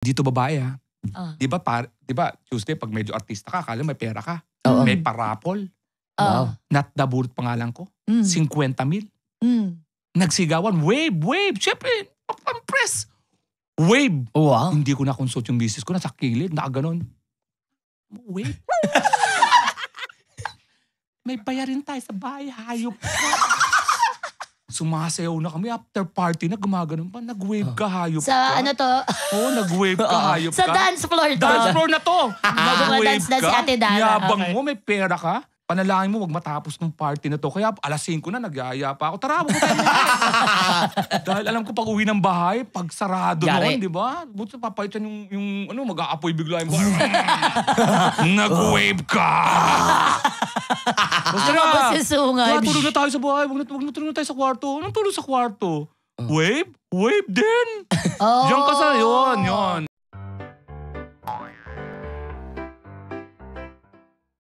Dito babae ha. Ah. Di ba Tuesday pag medyo artista ka, akala may pera ka. Oo. May parapol. Wow. Not the Burut pangalan ko. Mm. 50,000. Mm. Nagsigawan, wave. Siyempre, press. Wave. Wow. Hindi ko na-consult yung misis ko, nasa kilid, nakaganon. Wave. May bayarin tayo sa bahay, hayop ka. Sumasayaw na kami, after party na gumaganon pa, nag-wave ka, hayop ka. Sa ano to? Oo, nag-wave ka, hayop ka. Sa dance floor to. Dance floor na to. Nag-wave Dumadance na si Ate Dara. Yabang Okay. mo, may pera ka. Panalangin mo, wag matapos ng party na to. Kaya alas 5 na, nagyaya pa ako. Tara, wag tayo. Dahil alam ko pag uwi ng bahay, pag sarado Yari. noon, di ba? Buti sa papayat yan yung mag-aapoy bigla yung nag-wave ka! Basta na. Masisungay. Tulog na tayo sa bahay. Wag na tulog na tayo sa kwarto. Anong tulog sa kwarto? Wave? Wave din! Oh. Diyan ka sa yun.